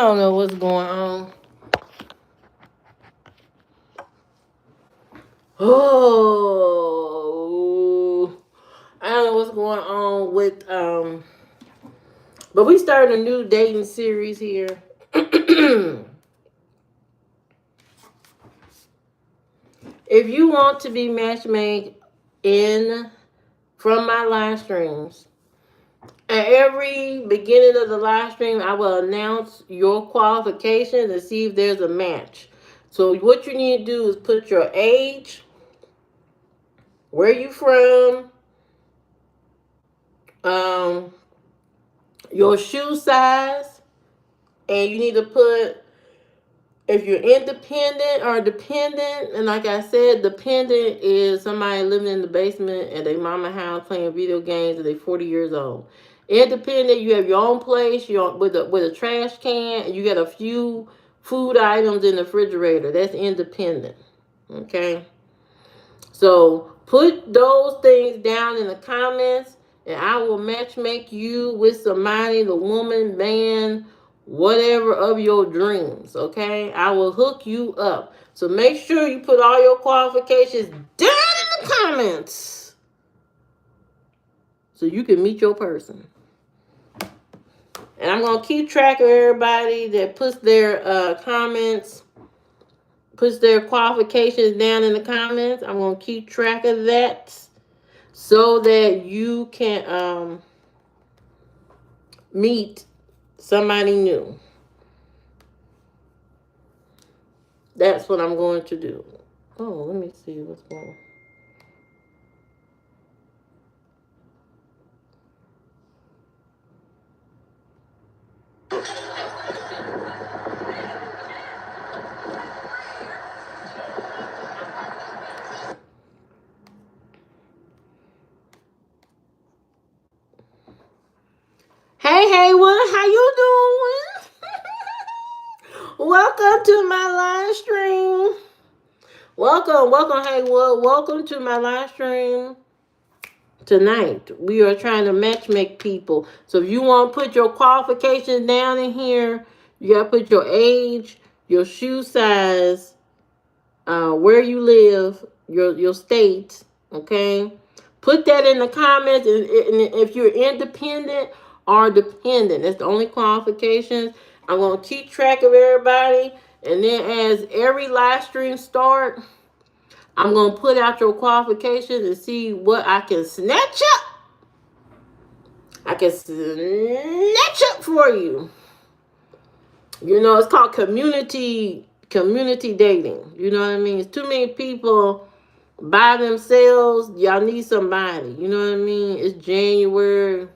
don't know what's going on. Oh, I don't know what's going on with but we started a new dating series here. If you want to be matchmade in from my live streams, at every beginning of the live stream, I will announce your qualifications and see if there's a match. So what you need to do is put your age, where you from, your shoe size, and you need to put if you're independent or dependent. And like I said, dependent is somebody living in the basement at their mama house playing video games and they're 40 years old. Independent, you have your own place, you're with a trash can, and you got a few food items in the refrigerator. That's independent. Okay? So put those things down in the comments, and I will match make you with somebody, the woman, man, whatever of your dreams. Okay, I will hook you up. So make sure you put all your qualifications down in the comments so you can meet your person. And I'm gonna keep track of everybody that puts their comments, puts their qualifications down in the comments. I'm gonna keep track of that so that you can meet somebody new. That's what I'm going to do. Oh, let me see what's going on. Hey, Haywood, how you doing? Welcome to my live stream. Welcome, Haywood. Welcome to my live stream. Tonight, we are trying to match make people. So if you want to put your qualifications down in here, you got to put your age, your shoe size, where you live, your state, okay? Put that in the comments. And if you're independent or dependent, that's the only qualifications. I'm going to keep track of everybody. And then as every live stream start, I'm going to put out your qualifications and see what I can snatch up. I can snatch up for you. You know, it's called community dating. You know what I mean? It's too many people by themselves. Y'all need somebody. You know what I mean? It's January,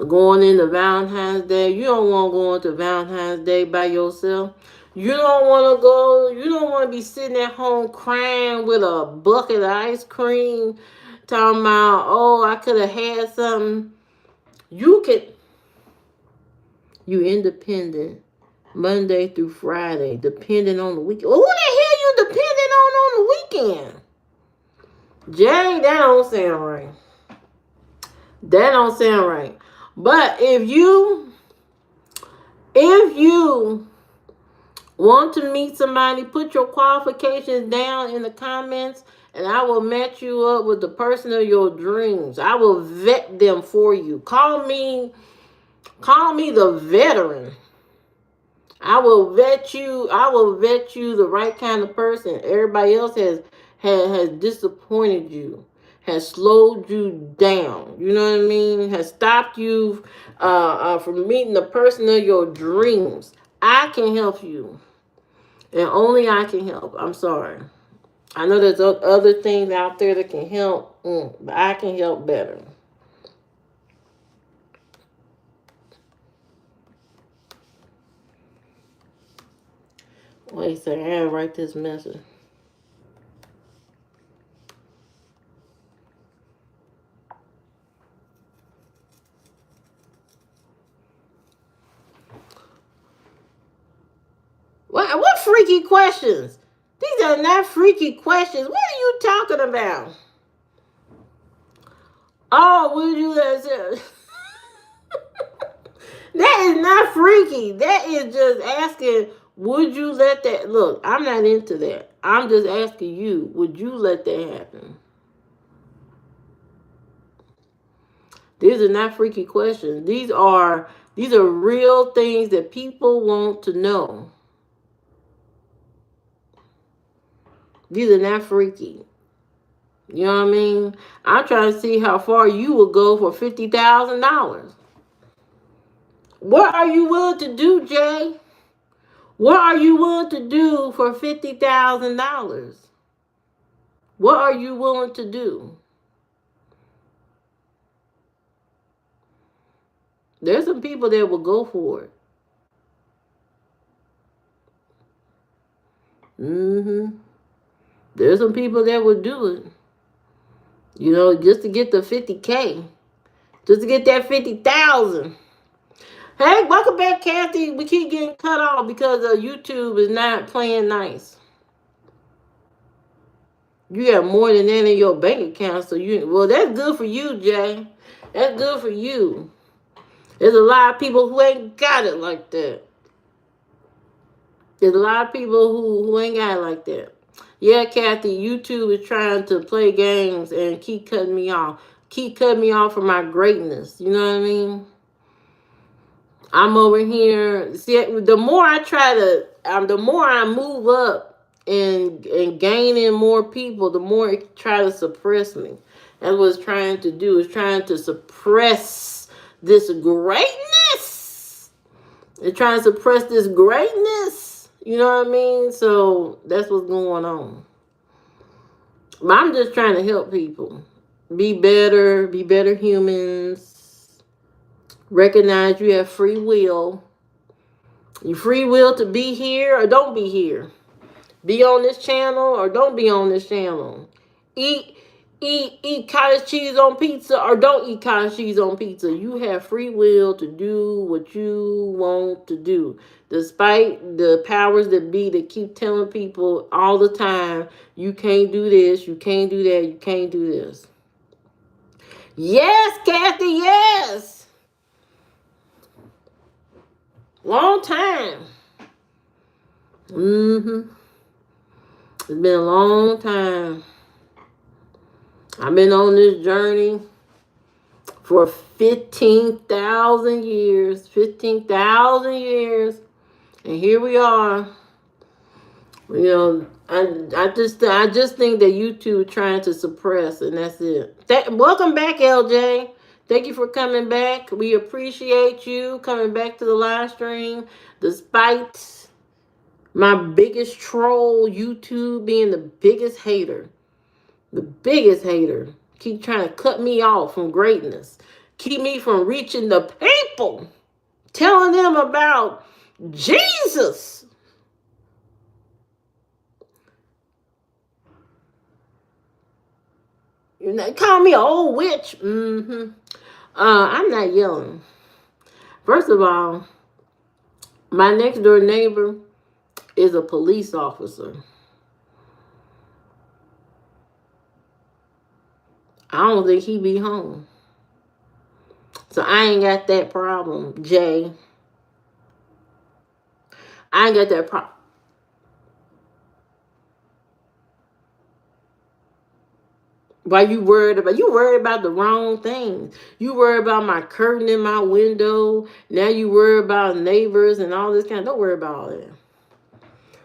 going into Valentine's Day. You don't want to go into Valentine's Day by yourself. You don't want to go. You don't want to be sitting at home crying with a bucket of ice cream, talking about, oh, I could have had something. You independent Monday through Friday, depending on the weekend. Well, who the hell you depending on the weekend? Jay, that don't sound right. That don't sound right. But if you want to meet somebody, put your qualifications down in the comments, and I will match you up with the person of your dreams. I will vet them for you. Call me the veteran. I will vet you the right kind of person. Everybody else has disappointed you, has slowed you down. You know what I mean? Has stopped you from meeting the person of your dreams. I can help you. And only I can help. I'm sorry. I know there's other things out there that can help, but I can help better. Wait a second, I gotta write this message. What freaky questions? These are not freaky questions. What are you talking about? Oh, would you That is not freaky. That is just asking, would you let that look? I'm not into that. I'm just asking you, would you let that happen? These are not freaky questions. These are real things that people want to know. These are not freaky. You know what I mean? I'm trying to see how far you will go for $50,000. What are you willing to do, Jay? What are you willing to do for $50,000? What are you willing to do? There's some people that will go for it. There's some people that will do it. You know, just to get the 50K. Just to get that 50,000. Hey, welcome back, Kathy. We keep getting cut off because YouTube is not playing nice. You have more than that in your bank account, so well, that's good for you, Jay. That's good for you. There's a lot of people who ain't got it like that. There's a lot of people who ain't got it like that. Yeah, Kathy, YouTube is trying to play games and keep cutting me off. Keep cutting me off from my greatness. You know what I mean? I'm over here. See, the more I try to, the more I move up and gaining more people, the more it try to suppress me. That's what it's trying to do. It's trying to suppress this greatness. It's trying to suppress this greatness. You know what I mean? So that's what's going on. But I'm just trying to help people be better humans. Recognize you have free will. You free will to be here or don't be here. Be on this channel or don't be on this channel. Eat cottage cheese on pizza or don't eat cottage cheese on pizza. You have free will to do what you want to do. Despite the powers that be that keep telling people all the time, you can't do this, you can't do that, you can't do this. Yes, Kathy, yes. Long time. It's been a long time. I've been on this journey for 15,000 years. 15,000 years. And here we are. You know, I just think that YouTube is trying to suppress, and that's it. Welcome back, LJ. Thank you for coming back. We appreciate you coming back to the live stream. Despite my biggest troll, YouTube being the biggest hater. The biggest hater. Keep trying to cut me off from greatness. Keep me from reaching the people. Telling them about Jesus. You call me an old witch. I'm not yelling. First of all, my next door neighbor is a police officer. I don't think he be home. So I ain't got that problem, Jay. I ain't got that problem. Why you worried about the wrong things. You worry about my curtain in my window. Now you worry about neighbors and all this kind of, don't worry about all that.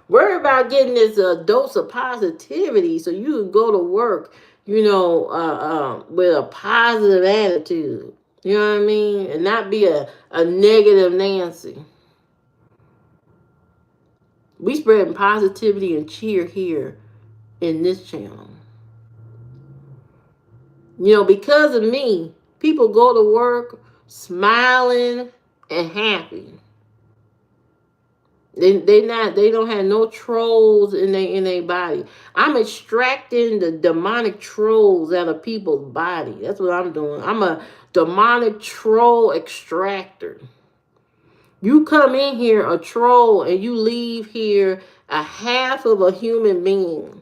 Worry about getting this dose of positivity so you can go to work, with a positive attitude. You know what I mean? And not be a negative Nancy. We spreading positivity and cheer here in this channel. Because of me, people go to work smiling and happy. They don't have no trolls in their body. I'm extracting the demonic trolls out of people's body. That's what I'm doing. I'm a demonic troll extractor. You come in here a troll and you leave here a half of a human being.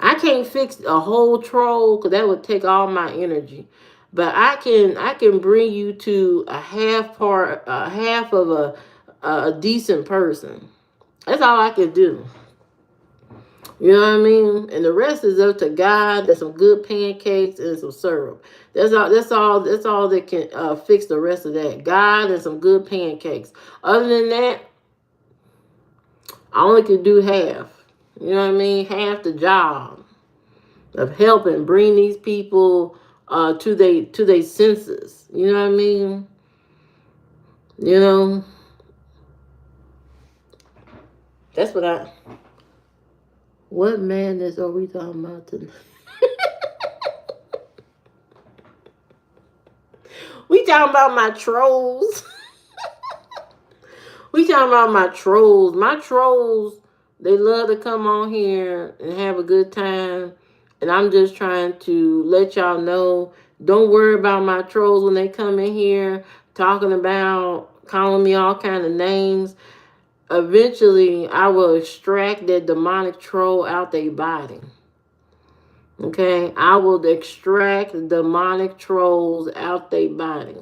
I can't fix a whole troll because that would take all my energy. But I can bring you to a half of a decent person. That's all I can do. You know what I mean? And the rest is up to God. There's some good pancakes and some syrup. That's all. That's all. That's all that can fix the rest of that. God and some good pancakes. Other than that, I only can do half. You know what I mean? Half the job of helping bring these people to their senses. You know what I mean? You know, that's what I. What madness are we talking about tonight? We talking about my trolls. We talking about my trolls. My trolls, they love to come on here and have a good time. And I'm just trying to let y'all know, don't worry about my trolls when they come in here talking about, calling me all kind of names. Eventually, I will extract that demonic troll out their body. Okay? I will extract demonic trolls out their body.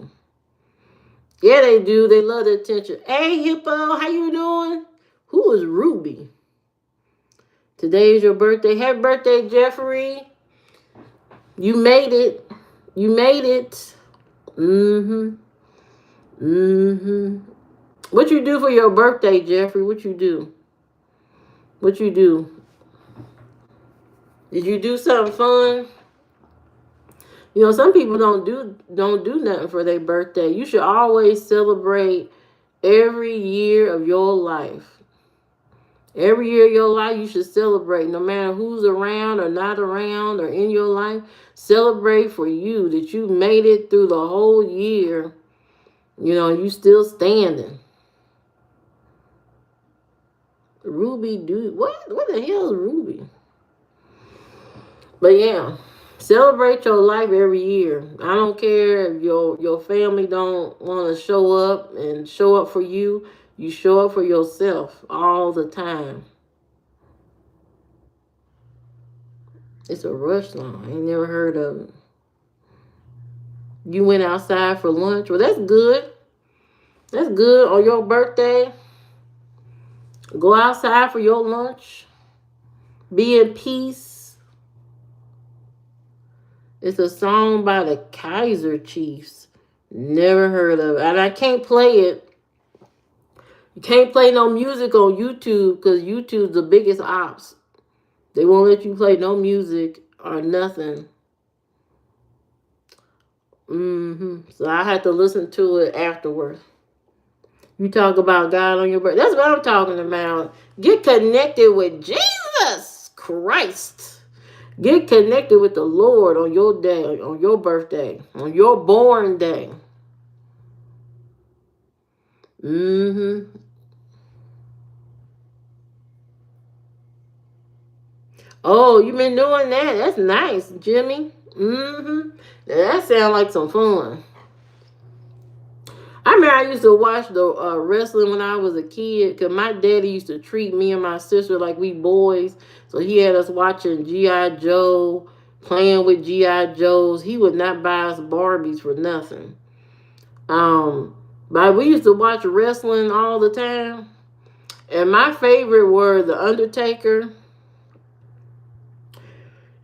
Yeah, they do. They love the attention. Hey, Hippo, how you doing? Who is Ruby? Today is your birthday. Happy birthday, Jeffrey. You made it. You made it. Mm-hmm. Mm-hmm. What you do for your birthday, Jeffrey? What you do? What you do? Did you do something fun? You know, some people don't do nothing for their birthday. You should always celebrate every year of your life. Every year of your life, you should celebrate, no matter who's around or not around or in your life. Celebrate for you that you made it through the whole year. You know, you still standing. Ruby, dude, what the hell is Ruby? But yeah, celebrate your life every year. I don't care if your family don't want to show up and show up for you. You show up for yourself all the time. It's a rush line. I ain't never heard of it. You went outside for lunch. Well, that's good. That's good. On your birthday, go outside for your lunch. Be in peace. It's a song by the Kaiser Chiefs. Never heard of it. And I can't play it. You can't play no music on YouTube because YouTube's the biggest ops. They won't let you play no music or nothing. So I had to listen to it afterwards. You talk about God on your birthday. That's what I'm talking about. Get connected with Jesus Christ. Get connected with the Lord on your day, on your birthday, on your born day. Oh, you been doing that? That's nice, Jimmy. That sounds like some fun. I remember I used to watch the wrestling when I was a kid because my daddy used to treat me and my sister like we boys. So he had us watching G.I. Joe, playing with G.I. Joes. He would not buy us Barbies for nothing. But we used to watch wrestling all the time. And my favorite were The Undertaker.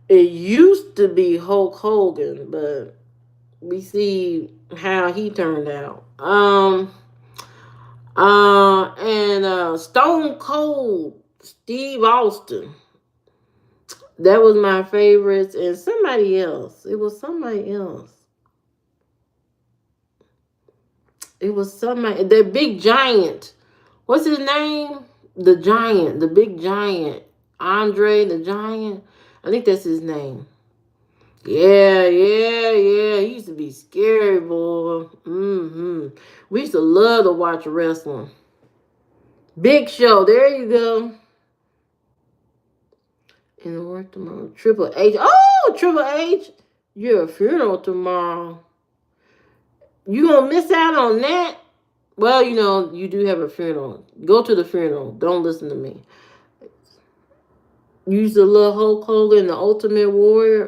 It used to be Hulk Hogan, but we see how he turned out. And Stone Cold Steve Austin. That was my favorites. And somebody else. It was somebody else. It was somebody. The big giant. What's his name? The giant. The big giant. Andre the Giant. I think that's his name. Yeah. He used to be scary, boy. We used to love to watch wrestling. Big Show. There you go. In the work tomorrow. Triple H. Oh, Triple H. You're a funeral tomorrow. You gonna miss out on that? Well, you know, you do have a funeral. Go to the funeral. Don't listen to me. Use the little Hulk Hogan, the Ultimate Warrior.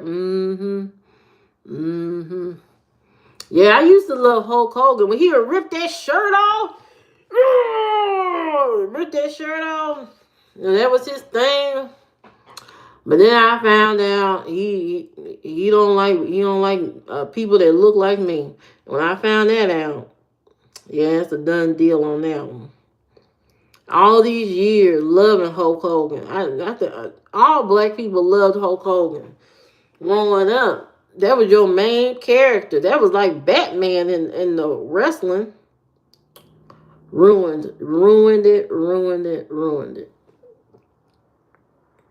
Yeah, I used to love Hulk Hogan. When he would rip that shirt off, rip that shirt off, and that was his thing. But then I found out he don't like people that look like me. When I found that out, yeah, it's a done deal on that one. All these years loving Hulk Hogan, I think all black people loved Hulk Hogan growing up. That was your main character. That was like Batman in the wrestling. Ruined it, ruined it, ruined it.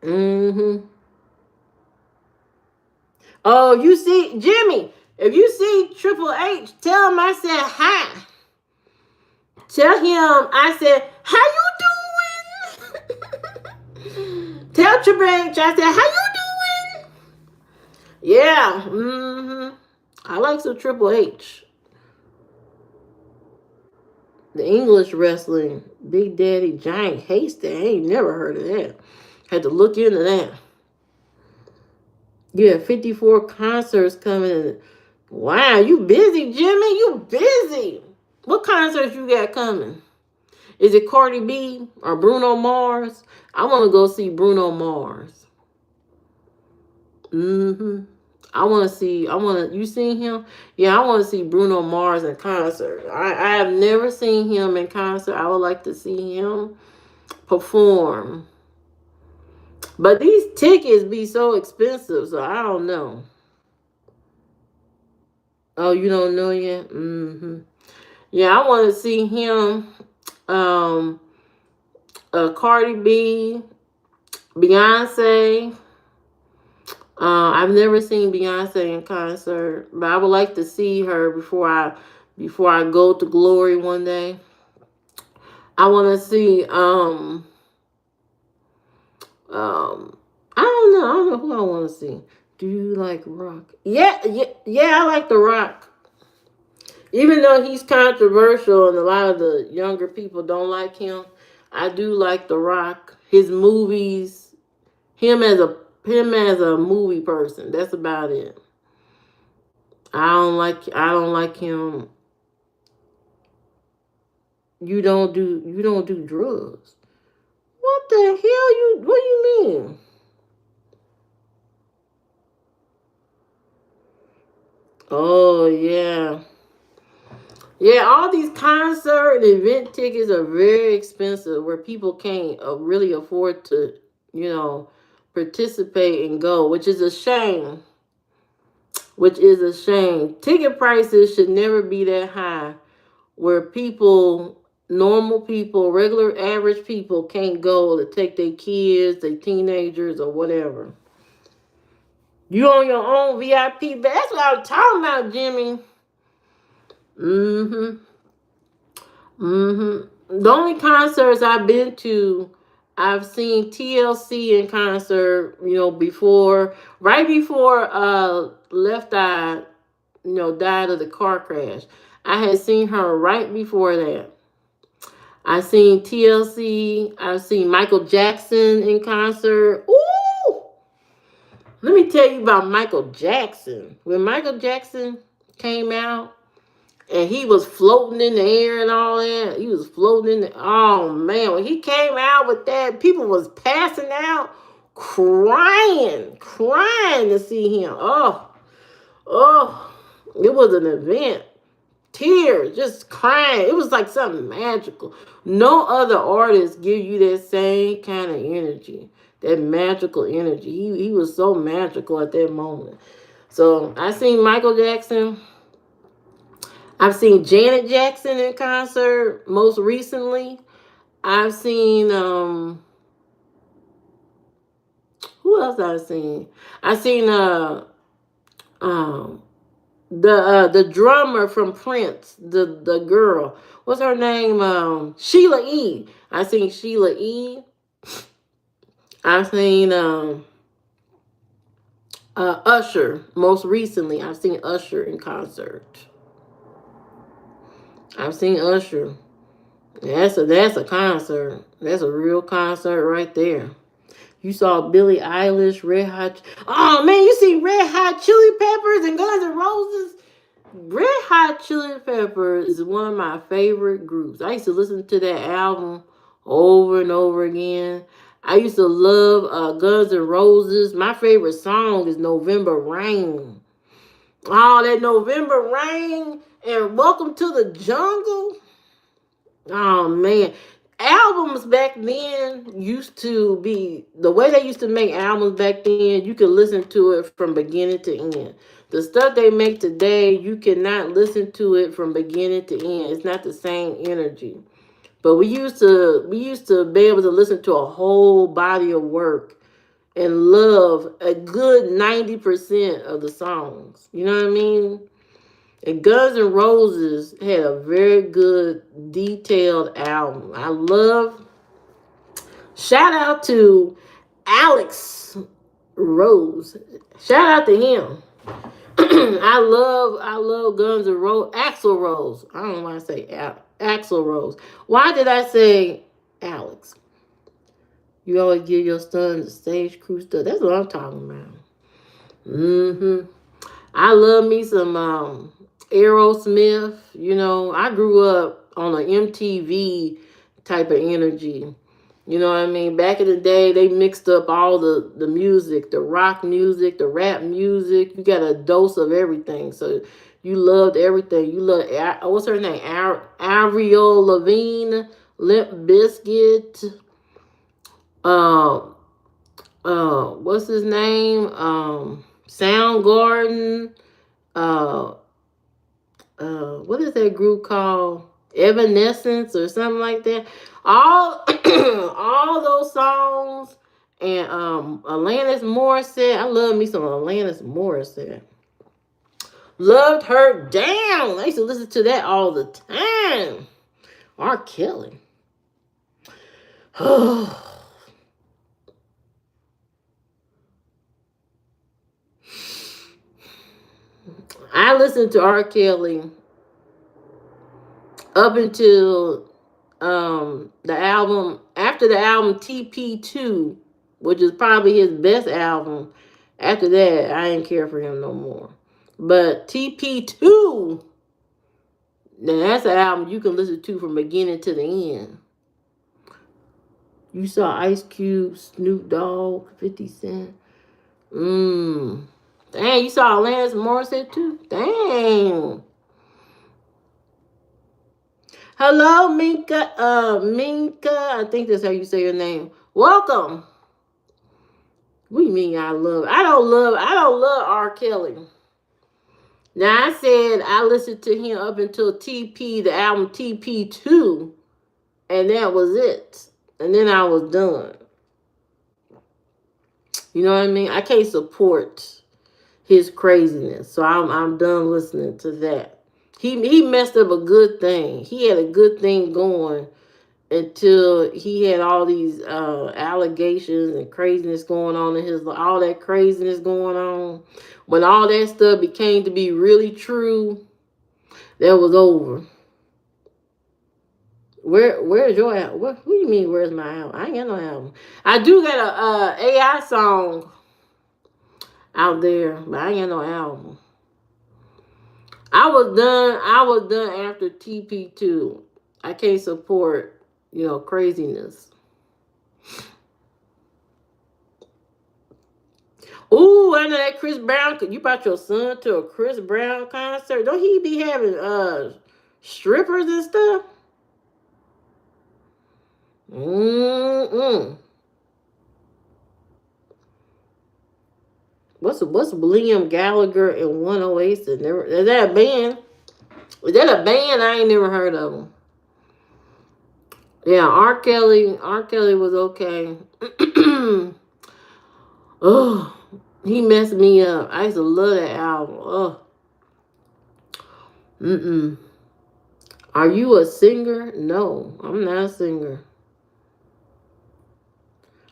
Mm-hmm. Oh, you see, Jimmy, if you see Triple H, tell him I said hi. Tell him I said, how you doing? Tell Triple H I said, how you doing? Yeah. Mm-hmm. I like some Triple H. The English wrestling, Big Daddy Giant Hasty. I ain't never heard of that. Had to look into that. Yeah, 54 concerts coming in. Wow, you busy, Jimmy? You busy. What concerts you got coming? Is it Cardi B or Bruno Mars? I want to go see Bruno Mars. Mm-hmm. You seen him? Yeah, I want to see Bruno Mars in concert. I have never seen him in concert. I would like to see him perform. But these tickets be so expensive, so I don't know. Oh, you don't know yet? Mm-hmm. Yeah, I want to see him. Um, Cardi B, Beyonce. I've never seen Beyonce in concert, but I would like to see her before I go to glory one day. I want to see I don't know. I don't know who I want to see. Do you like rock? Yeah, yeah, yeah. I like the Rock. Even though he's controversial and a lot of the younger people don't like him, I do like the Rock. His movies, him as a him as a movie person. That's about it. I don't like him. You don't do drugs. What the hell what do you mean? Oh yeah. Yeah, all these concert and event tickets are very expensive where people can't really afford to, you know, participate and go, which is a shame. Which is a shame. Ticket prices should never be that high where people, normal people, regular average people can't go to take their kids, their teenagers, or whatever. You on your own VIP. That's what I'm talking about, Jimmy. Mm-hmm. The only concerts I've been to, I've seen TLC in concert, right before Left Eye, died of the car crash. I had seen her right before that. I seen TLC. I've seen Michael Jackson in concert. Ooh! Let me tell you about Michael Jackson. When Michael Jackson came out and he was floating in the air and all that, he was floating in the, oh man, when he came out with that, people was passing out, crying to see him. Oh, it was an event. Tears, just crying. It was like something magical. No other artist give you that same kind of energy, that magical energy. He was so magical at that moment. So I seen Michael Jackson. I've seen Janet Jackson in concert most recently. I've seen who else I've seen? I've seen um the drummer from Prince, the girl. What's her name? Sheila E. I seen Sheila E. I've seen Usher. Most recently, I've seen Usher in concert. I've seen Usher. That's a concert. That's a real concert right there. You saw Billie Eilish, Oh man, you see Red Hot Chili Peppers and Guns N' Roses. Red Hot Chili Peppers is one of my favorite groups. I used to listen to that album over and over again. I used to love Guns N' Roses. My favorite song is November Rain. Oh, that November Rain and Welcome to the Jungle. Oh man, albums back then used to be the way they used to make albums back then. You could listen to it from beginning to end. The stuff they make today, you cannot listen to it from beginning to end. It's not the same energy. But we used to be able to listen to a whole body of work and love a good 90% of the songs. You know what I mean? And Guns N' Roses had a very good, detailed album. I love. Shout out to Alex Rose. Shout out to him. I love Guns N' Roses. Axl Rose. I don't know why I say Axl Rose. Why did I say Alex? You always give your son the stage crew stuff. That's what I'm talking about. I love me some Aerosmith. You know, I grew up on an MTV type of energy. You know what I mean? Back in the day, they mixed up all the music, the rock music, the rap music. You got a dose of everything. So you loved everything. You loved, what's her name? Avril Lavigne, Limp Bizkit. What's his name? Soundgarden. What is that group called? Evanescence or something like that. All all those songs and Alanis Morissette. I love me some Alanis Morissette. Loved Her Down. I used to listen to that all the time. R. Kelly. I listened to R. Kelly up until the album, after the album TP2, which is probably his best album. After that, I didn't care for him no more. But TP2, now that's an album you can listen to from beginning to the end. You saw Ice Cube, Snoop Dogg, 50 Cent. Dang, you saw Alanis Morissette too? Dang. Hello, Minka. Minka, I think that's how you say your name. Welcome. What do you mean I don't love R. Kelly. Now I said I listened to him up until the album TP2, and that was it. And then I was done. You know what I mean? I can't support his craziness, so I'm done listening to that. He messed up a good thing. He had a good thing going until he had all these allegations and craziness going on in his life. All that craziness going on. When all that stuff became to be really true, that was over. Where's your album? What do you mean, where's my album? I ain't got no album. I do got a AI song out there, but I ain't got no album. I was done after TP2. I can't support, craziness. Ooh, I know that Chris Brown. You brought your son to a Chris Brown concert. Don't he be having strippers and stuff? What's Liam Gallagher and One Oasis? Is that a band? Is that a band? I ain't never heard of them. Yeah, R. Kelly was okay. Oh, he messed me up. I used to love that album. Oh. Are you a singer? No, I'm not a singer.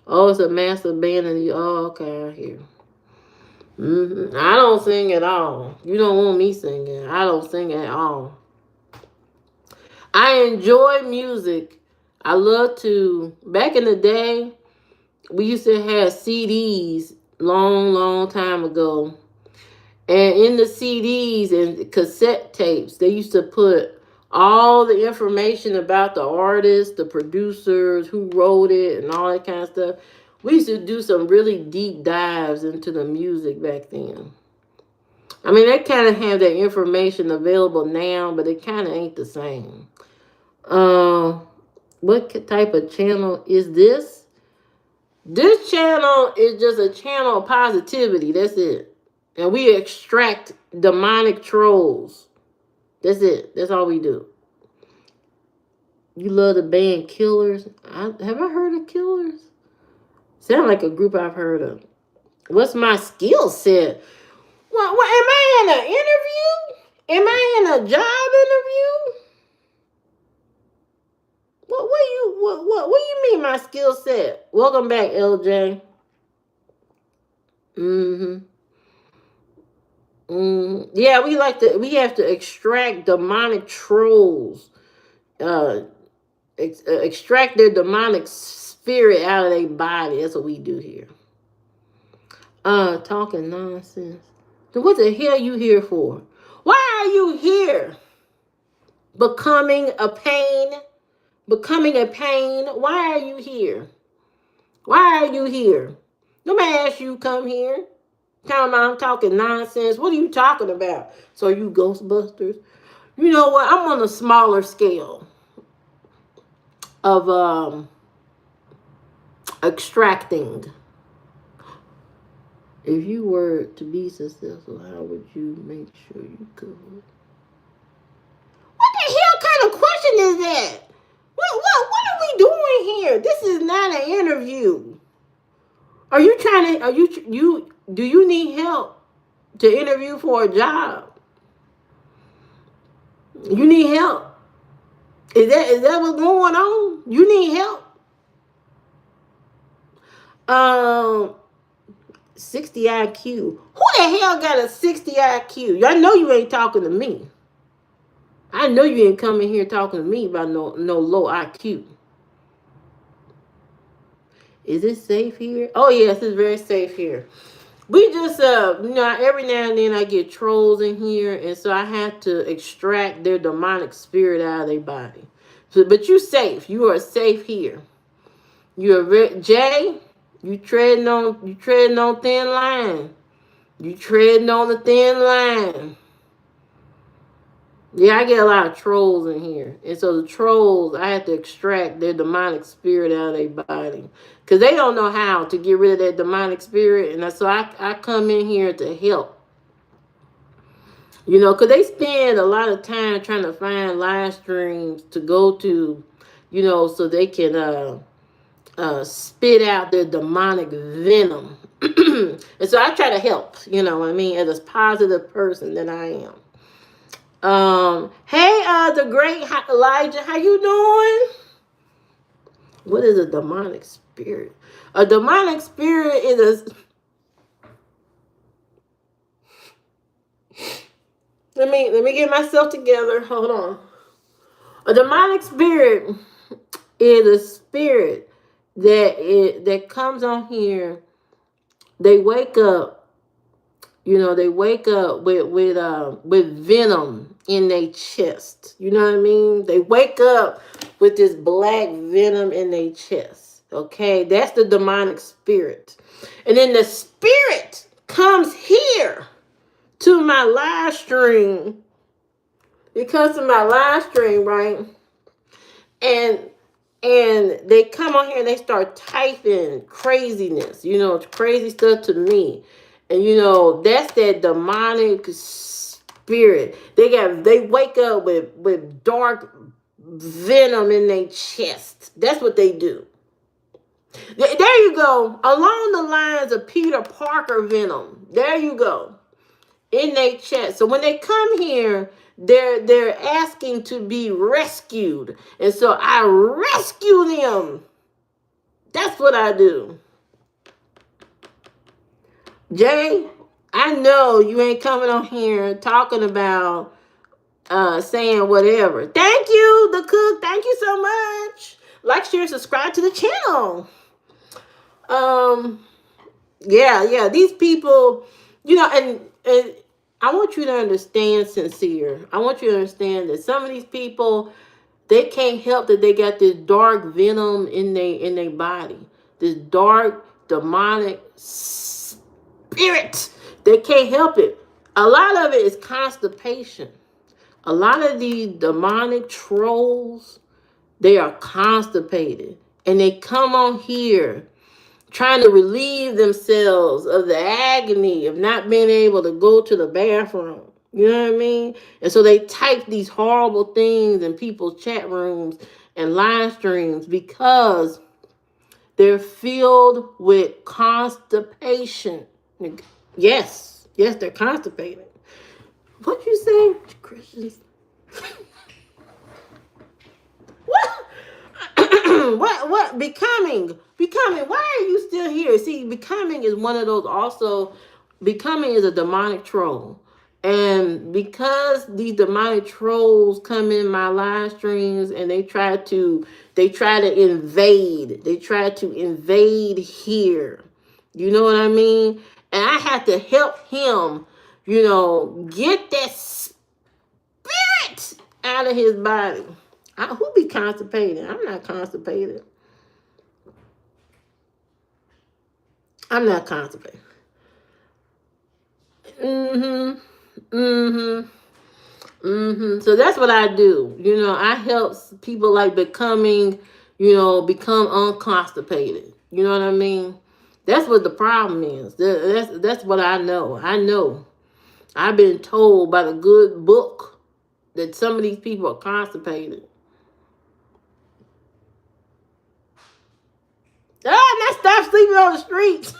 Oh, it's a massive band and okay, I hear. I don't sing at all. You don't want me singing. I don't sing at all. I enjoy music. I love to. Back in the day, we used to have CDs long time ago. And in the CDs and cassette tapes, they used to put all the information about the artists, the producers, who wrote it, and all that kind of stuff. We used to do some really deep dives into the music back then. I mean, they kind of have that information available now, but it kind of ain't the same. Uh, what type of channel is this? This channel is just a channel of positivity. That's it. And we extract demonic trolls. That's it. That's all we do. You love the band Killers? Have I heard of Killers? Sound like a group I've heard of. What's my skill set? What am I in an interview? Am I in a job interview? What do you mean my skill set? Welcome back, LJ. Yeah, we have to extract demonic trolls. Extract their demonic spirit out of their body. That's what we do here. Talking nonsense. So what the hell you here for? Why are you here? Becoming a pain. Why are you here? Why are you here? Nobody asked you to come here. Tell me I'm talking nonsense. What are you talking about? So you Ghostbusters? You know what? I'm on a smaller scale of extracting. If you were to be successful, how would you make sure you could? What the hell kind of question is that? What are we doing here? This is not an interview. Are you trying to? Do you need help to interview for a job? You need help. Is that what's going on? You need help. 60 IQ. Who the hell got a 60 IQ? I know you ain't talking to me. I know you ain't coming here talking to me about no low IQ. Is it safe here? Oh yes, it's very safe here. We just every now and then I get trolls in here, and so I have to extract their demonic spirit out of their body. So, but you safe. You are safe here. Jay. You treading on thin line. You treading on the thin line. Yeah, I get a lot of trolls in here. And so the trolls, I have to extract their demonic spirit out of their body. Because they don't know how to get rid of that demonic spirit. And so I come in here to help. You know, because they spend a lot of time trying to find live streams to go to, you know, so they can spit out their demonic venom. And so I try to help, you know what I mean, as a positive person that I am. Hey, the great Elijah, how you doing? What is a demonic spirit? A demonic spirit is let me get myself together. Hold on. A demonic spirit is a spirit that comes on here. They wake up. You know, they wake up with venom in their chest. You know what I mean? They wake up with this black venom in their chest. Okay, that's the demonic spirit. And then the spirit comes here to my live stream. It comes to my live stream, right? And they come on here and they start typing craziness, you know, crazy stuff to me. And you know, that's that demonic spirit. They wake up with dark venom in their chest. That's what they do. There you go. Along the lines of Peter Parker venom. There you go. In their chest. So when they come here, they're asking to be rescued. And so I rescue them. That's what I do. Jay, I know you ain't coming on here talking about saying whatever. Thank you, the cook. Thank you so much. Like, share, subscribe to the channel. Yeah. These people, you know, and I want you to understand, Sincere. I want you to understand that some of these people, they can't help that they got this dark venom in their body. This dark demonic spirit. They can't help it. A lot of it is constipation. A lot of these demonic trolls, they are constipated. And they come on here trying to relieve themselves of the agony of not being able to go to the bathroom. You know what I mean? And so they type these horrible things in people's chat rooms and live streams because they're filled with constipation. Yes, they're constipated. What you say, Christians? What? what becoming, why are you still here? See, becoming is one of those. Also, becoming is a demonic troll, and because these demonic trolls come in my live streams and they try to invade here, you know what I mean, and I have to help him, get that spirit out of his body. Who be constipated? I'm not constipated. I'm not constipated. So that's what I do. I help people like become unconstipated. You know what I mean? That's what the problem is. That's what I know. I've been told by the good book that some of these people are constipated. Let's stop sleeping on the streets.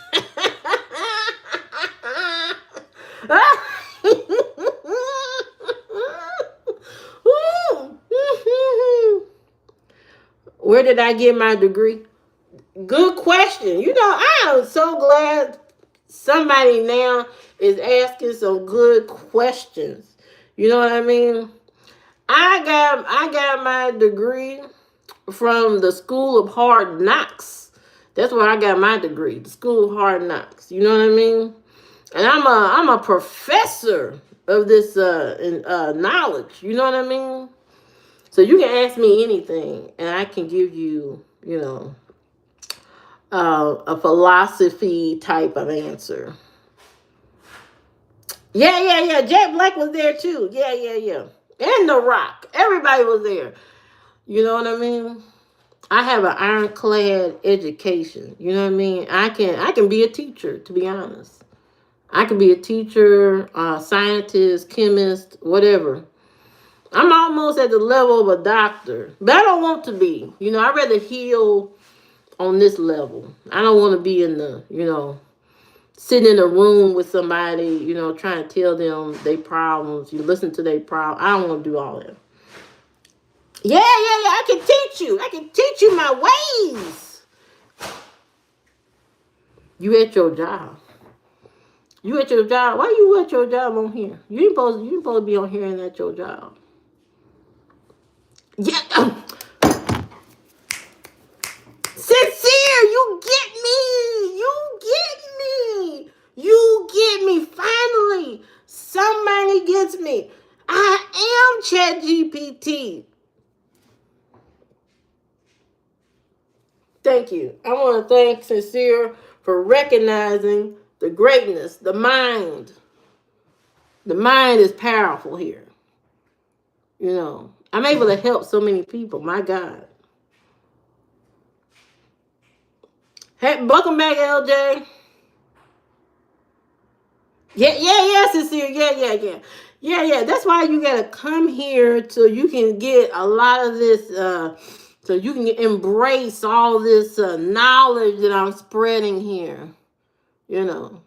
Where did I get my degree? Good question. I am so glad somebody now is asking some good questions. You know what I mean? I got my degree from the School of Hard Knocks. That's where I got my degree, the School of Hard Knocks. You know what I mean? And I'm a professor of this knowledge. You know what I mean? So you can ask me anything, and I can give you, a philosophy type of answer. Yeah. Jack Black was there too. Yeah. And The Rock. Everybody was there. You know what I mean? I have an ironclad education. You know what I mean? I can be a teacher, to be honest. I can be a teacher, scientist, chemist, whatever. I'm almost at the level of a doctor, but I don't want to be. I'd rather heal on this level. I don't want to be in the, sitting in a room with somebody, trying to tell them their problems. You listen to their problems. I don't want to do all that. Yeah. I can teach you. I can teach you my ways. You at your job. Why you at your job on here? You ain't supposed to be on here and at your job. Yeah. Sincere, you get me. Finally, somebody gets me. I am ChatGPT. Thank you. I want to thank Sincere for recognizing the greatness, the mind. The mind is powerful here. I'm able to help so many people. My God. Hey, welcome back, LJ. Yeah, Sincere. Yeah. That's why you gotta come here so you can get a lot of this, so you can embrace all this knowledge that I'm spreading here. You're not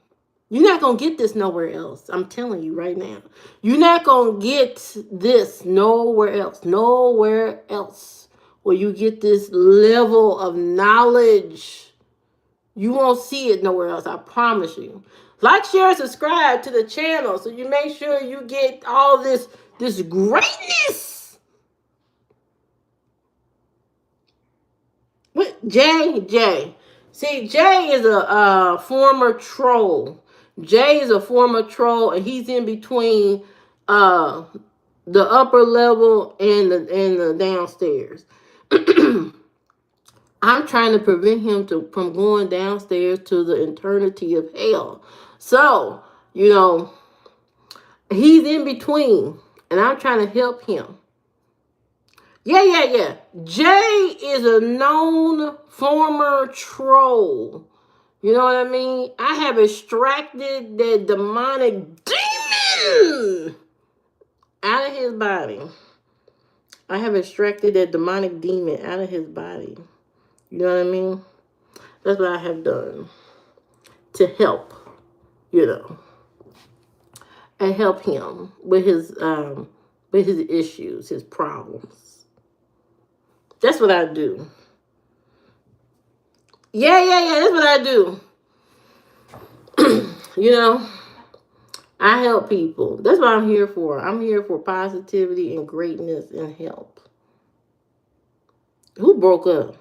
going to get this nowhere else. I'm telling you right now. You're not going to get this nowhere else. Nowhere else where you get this level of knowledge. You won't see it nowhere else. I promise you. Like, share, and subscribe to the channel so you make sure you get all this greatness. What? Jay. See, Jay is a former troll. Jay is a former troll, and he's in between uh the upper level and the downstairs. I'm trying to prevent him from going downstairs to the eternity of hell. So, you know, he's in between, and I'm trying to help him. Yeah. Jay is a known former troll. You know what I mean? I have extracted the demonic demon out of his body. I have extracted that demonic demon out of his body. You know what I mean? That's what I have done to help, you know, and help him with his issues, his problems. That's what I do. Yeah. That's what I do. You know, I help people. That's what I'm here for. I'm here for positivity and greatness and help. Who broke up?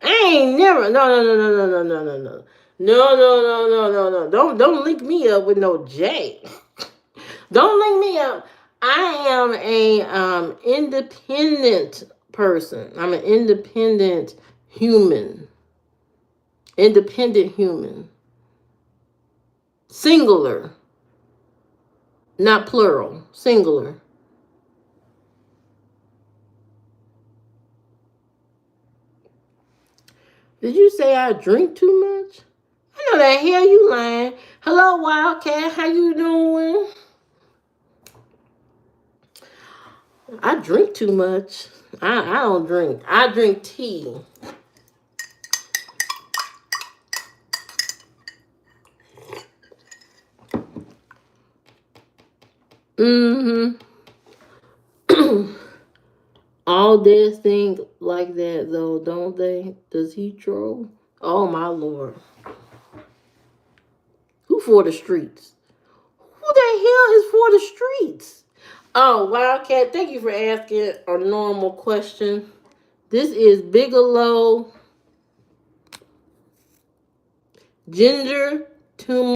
I ain't never. No. No. Don't link me up with no J. Don't link me up. I am a independent person. I'm an independent human. Independent human. Singular. Not plural. Singular. Did you say I drink too much? I know that hell you lying. Hello, Wildcat. How you doing? I drink too much. I don't drink. I drink tea. Mm-hmm. All dads think like that though, don't they? Does he troll? Oh my Lord. Who for the streets? Who the hell is for the streets? Oh, Wildcat, thank you for asking a normal question. This is Bigelow Ginger Turmeric.